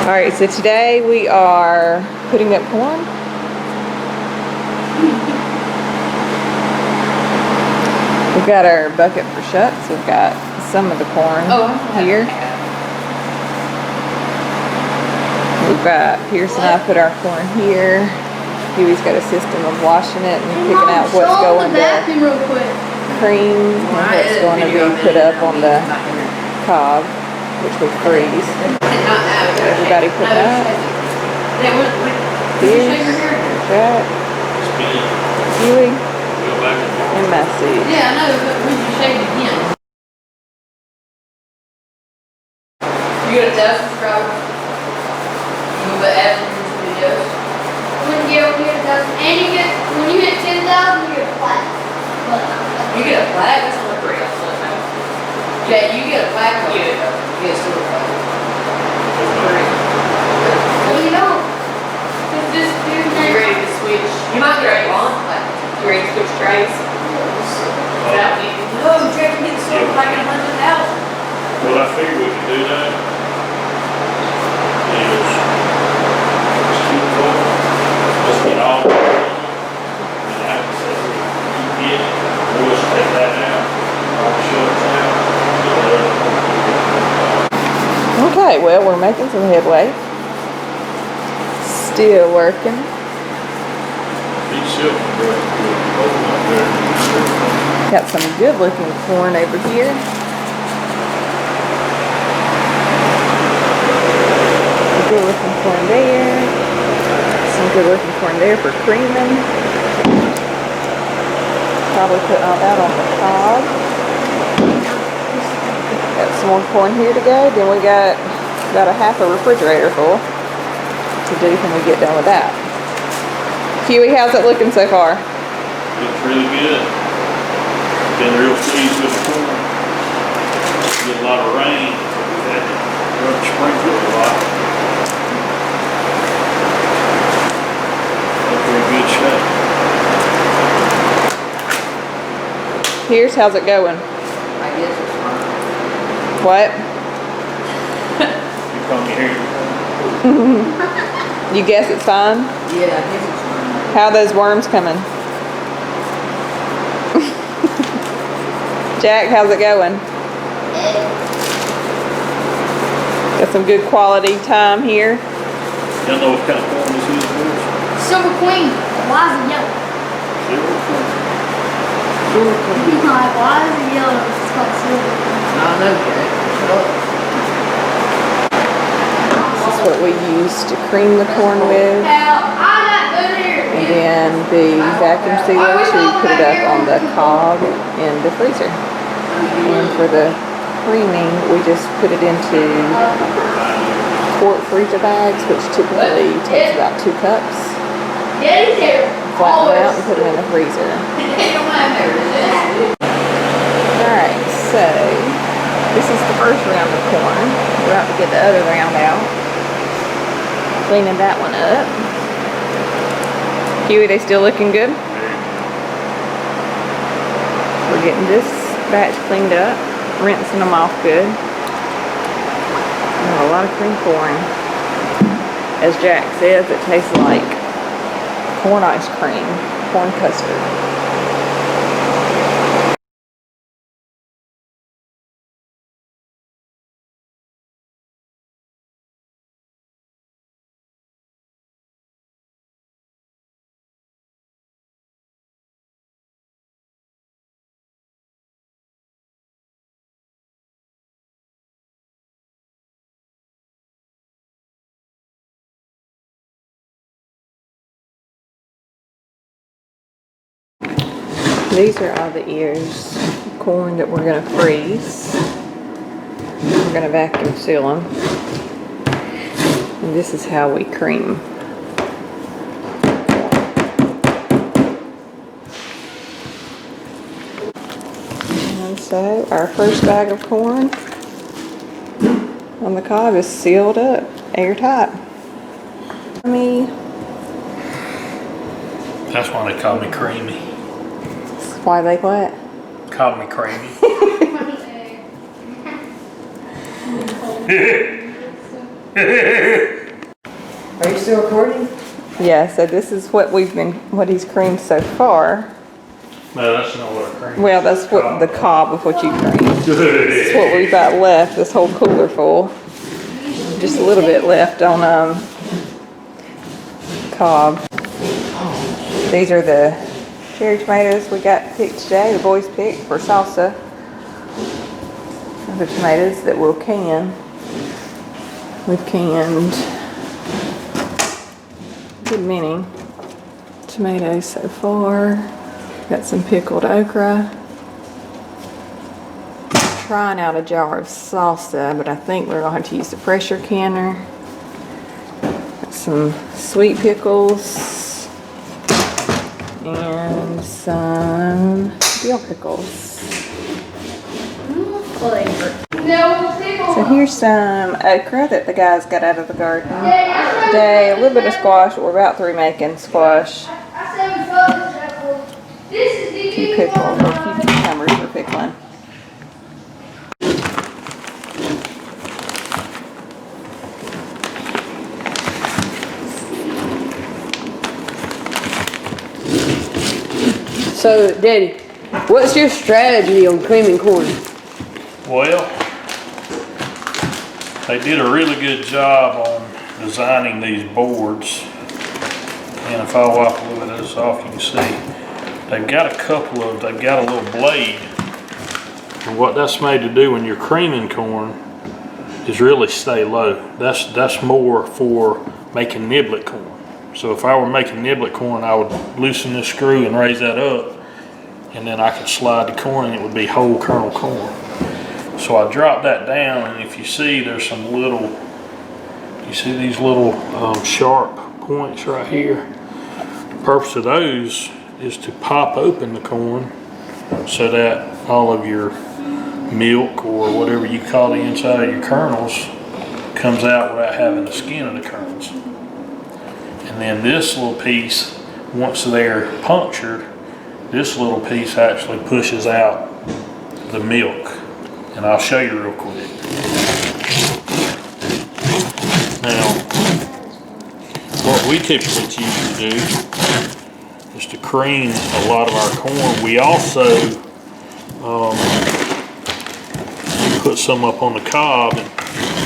Alright, so today we are putting up corn. We've got our bucket for shucks. We've got some of the corn here. We've got Pierce and I put our corn here. Huey's got a system of washing it and picking out what's going to cream and what's going to be put up on the cob, which we freeze. Everybody put that. Pierce, Jack, Huey, and Massey. Yeah, I know, but when you shake it again. You got 1,000 subscribers? You go add them to videos? When you get 1,000, and you get, when you hit 10,000, you get a plaque. You get a plaque? That's only $3. Yeah, you get a plaque. You get a silver plaque. Well, you don't. It's just do You ready to switch? You might get a bronze plaque. You ready to switch trays? That means, no, Jack, you get the silver plaque at 100,000. Well, I figured we could do that. Just keep going. Let's get all the and have to say, you get it. We'll just take that out. All the shorts out. Okay, well, we're making some headway. Still working. These silk girls good. Open up there. Got some good looking corn over here. Good looking corn there. Some good looking corn there for creaming. Probably putting all that on the cob. Got some more corn here to go. Then we got about a half a refrigerator full to do when we get done with that. Huey, how's it looking so far? Looks really good. Been real pleased with the corn. Get a lot of rain. We had to run the sprinkler a lot. Very good shape. Here's how's it going? I guess it's fine. What? You come here. You guess it's fine? Yeah, I guess it's fine. How are those worms coming? Jack, how's it going? Got some good quality time here. Y'all know what kind of corn this is, boys? Silver Queen. Why is it yellow? Silver corn. Why is it yellow? It's called Silver Queen. I don't know, Jack. Shut up. This is what we use to cream the corn with. Hell, I got good here. And then the vacuum sealer to put it up on the cob in the freezer. And for the creaming, we just put it into quart freezer bags, which typically takes about 2 cups. Daddy's here. Flatten them out and put them in the freezer. Alright, so this is the first round of corn. We're about to get the other round out. Cleaning that one up. Huey, they still looking good? We're getting this batch cleaned up, rinsing them off good. A lot of cream corn. As Jack says, it tastes like corn ice cream, corn custard. These are all the ears of corn that we're going to freeze. We're going to vacuum seal them. And this is how we cream. And so our first bag of corn on the cob is sealed up, airtight. That's why they call me creamy. Why they what? Call me creamy. Funny egg. still recording? Yeah, so this is what he's creamed so far. No, that's not what I creamed. Well, that's what the cob of what you creamed. That's what we've got left, this whole cooler full. Just a little bit left on cob. These are the cherry tomatoes we got picked today, the boys picked for salsa. The tomatoes that we'll can. We've canned a good many tomatoes so far. Got some pickled okra. Trying out a jar of salsa, but I think we're gonna have to use the pressure canner. Got some sweet pickles and some dill pickles. So here's some okra that the guys got out of the garden today. A little bit of squash. We're about through making squash. Few pickles, or a few cucumbers for pickling. So, Daddy, what's your strategy on creaming corn? Well, they did a really good job on designing these boards. And if I wipe a little bit of this off, you can see they've got they've got a little blade. And what that's made to do when you're creaming corn is really stay low. That's more for making niblet corn. So if I were making niblet corn, I would loosen this screw and raise that up, and then I could slide the corn and it would be whole kernel corn. So I dropped that down, and if you see, there's some little, you see these little sharp points right here. The purpose of those is to pop open the corn so that all of your milk or whatever you call the inside of your kernels comes out without having the skin of the kernels. And then this little piece, once they're punctured, this little piece actually pushes out the milk. And I'll show you real quick. Now, what we typically choose to do is to cream a lot of our corn. We also put some up on the cob, and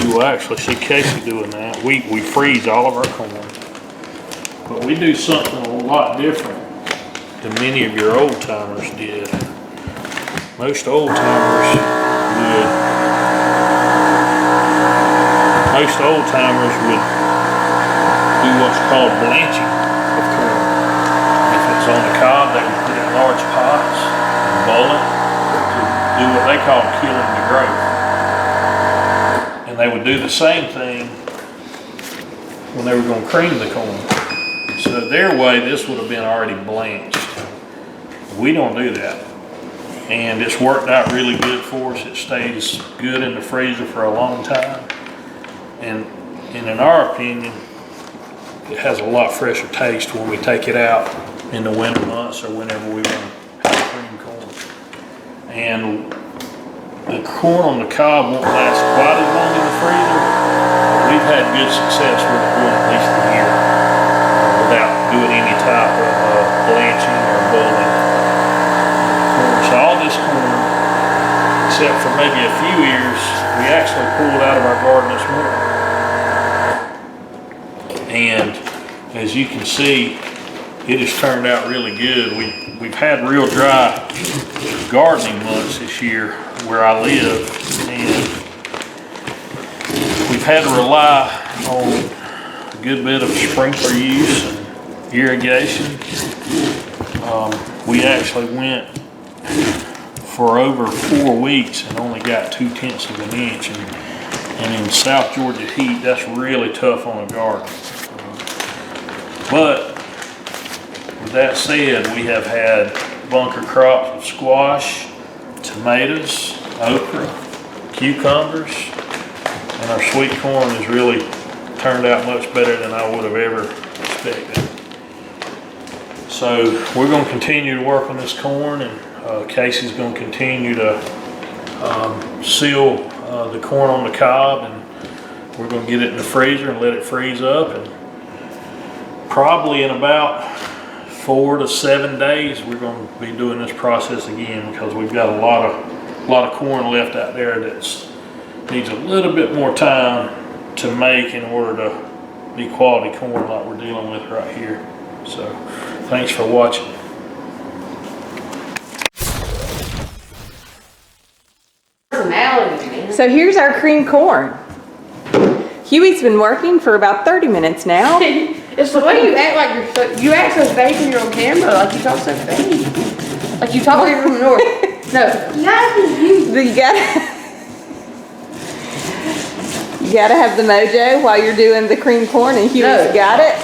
you will actually see Casey doing that. We freeze all of our corn. But we do something a lot different than many of your old timers did. Most old timers would do what's called blanching of corn. If it's on the cob, they would put it in large pots and boil it to do what they call killing the growth. And they would do the same thing when they were going to cream the corn. So their way, this would have been already blanched. We don't do that. And it's worked out really good for us. It stays good in the freezer for a long time. And in our opinion, it has a lot fresher taste when we take it out in the winter months or whenever we want to have cream corn. And the corn on the cob won't last quite as long in the freezer. We've had good success with it going at least a year without doing any type of blanching or boiling. So all this corn, except for maybe a few ears, we actually pulled out of our garden this morning. And as you can see, it has turned out really good. We've had real dry gardening months this year where I live, and we've had to rely on a good bit of sprinkler use and irrigation. We actually went for over 4 weeks and only got 2/10 of an inch, and in South Georgia heat, that's really tough on a garden. But with that said, we have had bunker crops of squash, tomatoes, okra, cucumbers, and our sweet corn has really turned out much better than I would have ever expected. So we're going to continue to work on this corn, and Casey's going to continue to seal the corn on the cob, and we're going to get it in the freezer and let it freeze up, and probably in about 4 to 7 days, we're gonna be doing this process again because we've got a lot of corn left out there that's needs a little bit more time to make in order to be quality corn like we're dealing with right here. So, thanks for watching. Personality, man. So here's our cream corn. Huey's been working for about 30 minutes now. It's the way you act like you're so, you act so fake when you're on camera, like you talk so fake. Like you talk like you're from the north. No. You gotta have the mojo while you're doing the cream corn, and Huey's got it.